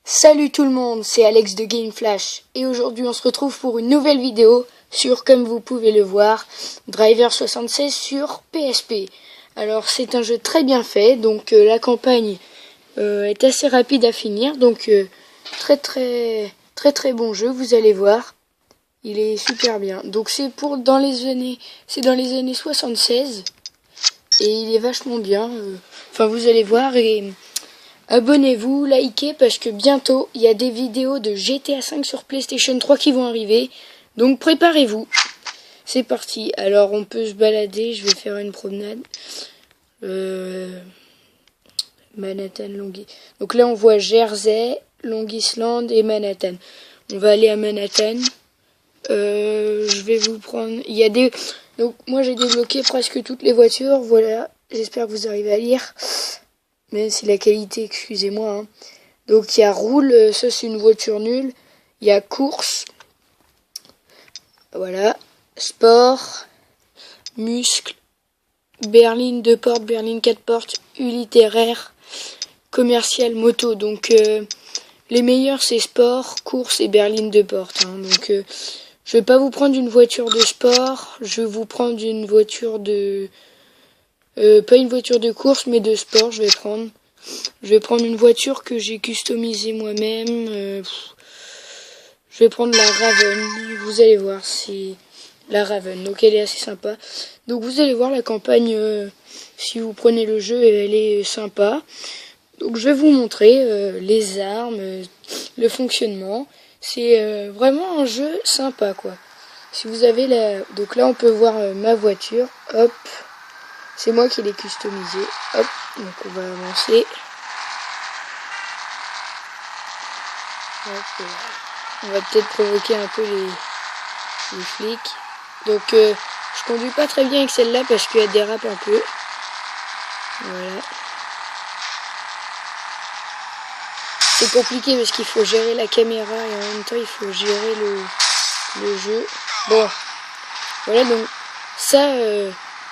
Salut tout le monde, c'est Alex de Gameflash et aujourd'hui on se retrouve pour une nouvelle vidéo sur, comme vous pouvez le voir, Driver 76 sur PSP. Alors c'est un jeu très bien fait, donc la campagne est assez rapide à finir, donc très bon jeu, vous allez voir, il est super bien. Donc c'est dans les années 76 et il est vachement bien, enfin vous allez voir. Et abonnez-vous, likez, parce que bientôt, il y a des vidéos de GTA 5 sur PlayStation 3 qui vont arriver. Donc préparez-vous. C'est parti. Alors, on peut se balader. Je vais faire une promenade. Manhattan, Long Island. Donc là, on voit Jersey, Long Island et Manhattan. On va aller à Manhattan. Je vais vous prendre... Il y a des... Donc, moi, j'ai débloqué presque toutes les voitures. Voilà. J'espère que vous arrivez à lire. Même si la qualité, excusez-moi. Hein. Donc il y a roule, ça c'est une voiture nulle. Il y a course. Voilà. Sport. Muscle. Berline 2 portes, berline 4 portes. Utilitaire. Commercial, moto. Donc les meilleurs c'est sport, course et berline 2 portes. Hein. Donc je vais pas vous prendre une voiture de sport. Je vais vous prendre une voiture de... pas une voiture de course, mais de sport, je vais prendre une voiture que j'ai customisée moi-même. Je vais prendre la Raven. Vous allez voir, c'est la Raven. Donc elle est assez sympa. Donc vous allez voir la campagne, si vous prenez le jeu, elle est sympa. Donc je vais vous montrer les armes, le fonctionnement. C'est vraiment un jeu sympa, quoi. Si vous avez la... Donc là, on peut voir ma voiture. Hop. C'est moi qui l'ai customisé. Hop, donc on va avancer. Hop, on va peut-être provoquer un peu les flics. Donc je conduis pas très bien avec celle-là parce qu'elle dérape un peu. Voilà. C'est compliqué parce qu'il faut gérer la caméra et en même temps il faut gérer le jeu. Bon, voilà, donc ça...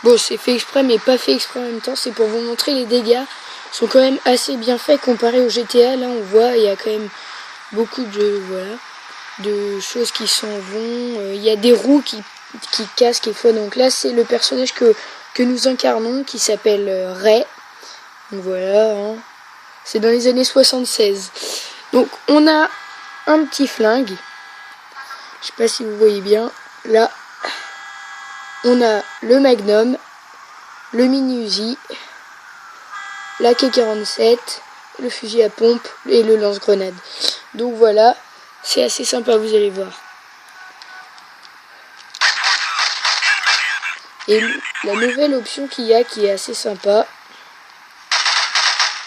Bon, c'est fait exprès, mais pas fait exprès en même temps. C'est pour vous montrer les dégâts. Ils sont quand même assez bien faits comparé au GTA. Là, on voit, il y a quand même beaucoup de choses qui s'en vont. Il y a des roues qui cassent quelquefois. Donc là, c'est le personnage que nous incarnons, qui s'appelle Ray. Donc voilà, hein. C'est dans les années 76. Donc, on a un petit flingue. Je sais pas si vous voyez bien. Là, on a le Magnum, le Mini Uzi, la K47, le fusil à pompe et le lance-grenade. Donc voilà, c'est assez sympa, vous allez voir. Et la nouvelle option qu'il y a qui est assez sympa,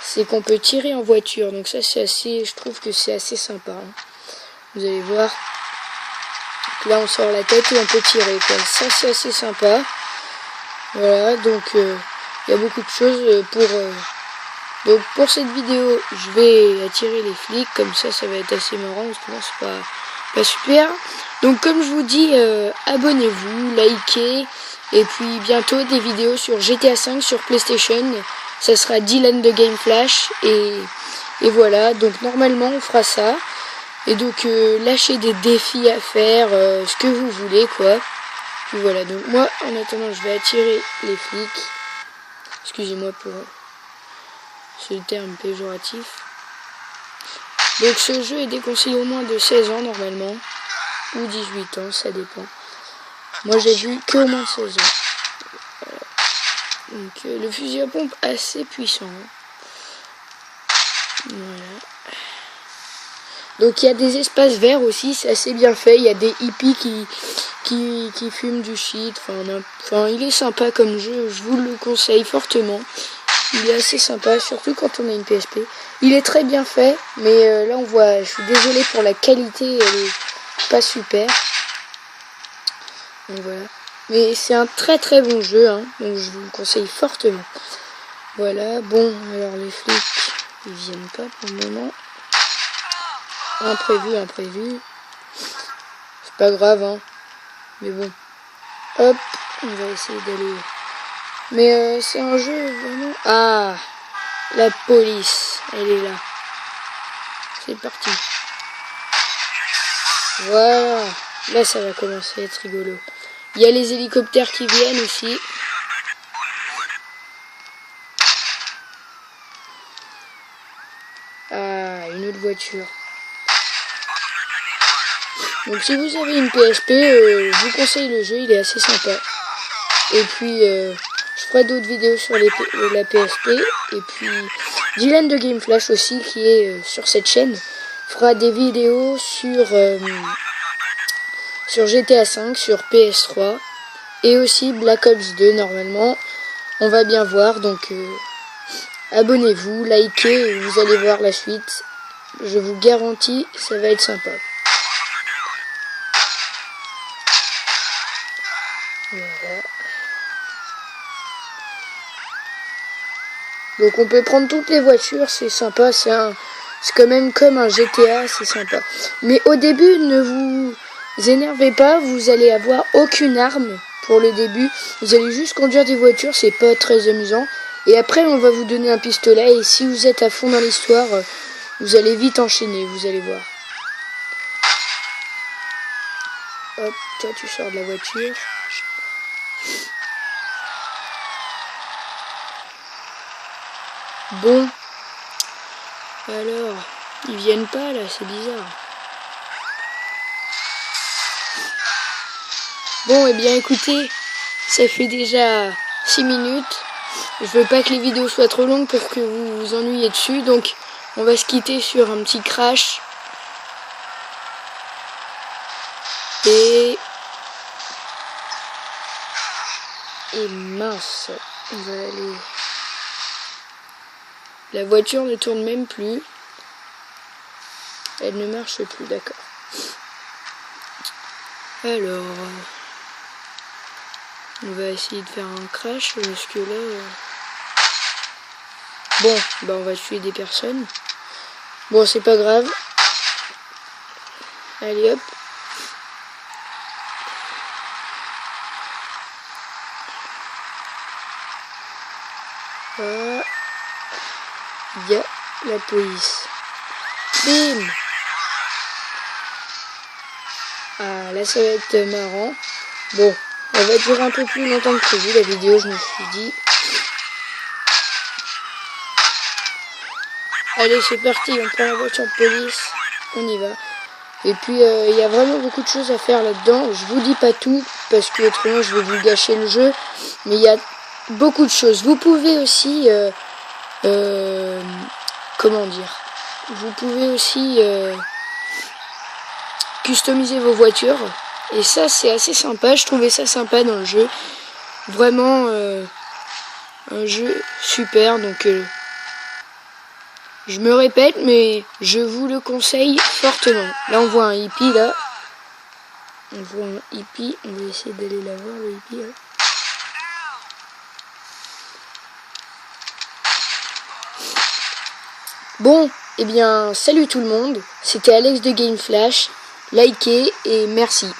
c'est qu'on peut tirer en voiture. Donc ça c'est assez, je trouve que c'est assez sympa. Hein. Vous allez voir. Là on sort la tête et on peut tirer, quoi. Ça c'est assez sympa. Voilà, donc il y a beaucoup de choses donc pour cette vidéo je vais attirer les flics, comme ça va être assez marrant, parce que c'est pas super. Donc comme je vous dis, abonnez-vous, likez, et puis bientôt des vidéos sur GTA 5 sur PlayStation. Ça sera Dylan de Gameflash et voilà, donc normalement on fera ça. Et donc lâchez des défis à faire, ce que vous voulez, quoi. Puis voilà, donc moi en attendant je vais attirer les flics. Excusez-moi pour ce terme péjoratif. Donc ce jeu est déconseillé au moins de 16 ans normalement, ou 18 ans, ça dépend. Moi j'ai vu que au moins de 16 ans. Voilà. Donc le fusil à pompe assez puissant. Hein. Voilà. Donc il y a des espaces verts aussi, c'est assez bien fait. Il y a des hippies qui fument du shit. Enfin, il est sympa comme jeu, je vous le conseille fortement. Il est assez sympa, surtout quand on a une PSP. Il est très bien fait, mais là on voit, je suis désolé pour la qualité, elle est pas super. Donc voilà. Mais c'est un très bon jeu, hein, donc je vous le conseille fortement. Voilà, bon, alors les flics, ils viennent pas pour le moment. Imprévu. C'est pas grave, hein. Mais bon. Hop, on va essayer d'aller. Mais c'est un jeu vraiment... Ah, la police, elle est là. c'est parti. Voilà. Là, ça va commencer à être rigolo. Il y a les hélicoptères qui viennent aussi. Ah, une autre voiture. Donc si vous avez une PSP, je vous conseille le jeu, il est assez sympa. Et puis, je ferai d'autres vidéos sur la PSP. Et puis, Dylan de GameFlash aussi, qui est sur cette chaîne, fera des vidéos sur GTA V, sur PS3. Et aussi Black Ops 2, normalement. On va bien voir, donc abonnez-vous, likez, et vous allez voir la suite. Je vous garantis, ça va être sympa. Voilà. Donc on peut prendre toutes les voitures, c'est sympa, c'est quand même comme un GTA, c'est sympa. Mais au début, ne vous énervez pas, vous allez avoir aucune arme pour le début. Vous allez juste conduire des voitures, c'est pas très amusant. Et après, on va vous donner un pistolet, et si vous êtes à fond dans l'histoire, vous allez vite enchaîner, vous allez voir. Hop, toi tu sors de la voiture. Bon, alors, ils viennent pas là, c'est bizarre. Bon, et bien écoutez, ça fait déjà 6 minutes. Je veux pas que les vidéos soient trop longues pour que vous vous ennuyiez dessus, donc on va se quitter sur un petit crash. Et mince, on va aller... La voiture ne tourne même plus. Elle ne marche plus, d'accord. Alors, on va essayer de faire un crash parce que là... Bon, bah on va tuer des personnes. Bon, c'est pas grave. Allez hop. Ah. Il y a la police. Bim. Ah, là ça va être marrant. Bon, elle va durer un peu plus longtemps que prévu la vidéo, je me suis dit. Allez, c'est parti, on prend la voiture de police, on y va. Et puis, il y a vraiment beaucoup de choses à faire là-dedans. Je vous dis pas tout, parce que autrement je vais vous gâcher le jeu. Mais il y a beaucoup de choses. Vous pouvez aussi... comment dire, vous pouvez aussi customiser vos voitures, et ça c'est assez sympa, je trouvais ça sympa dans le jeu, vraiment un jeu super, donc je me répète mais je vous le conseille fortement. Là on voit un hippie, là on voit un hippie, on va essayer d'aller la voir, le hippie là. Bon, eh bien, salut tout le monde, c'était Alex de GameFlash, likez et merci.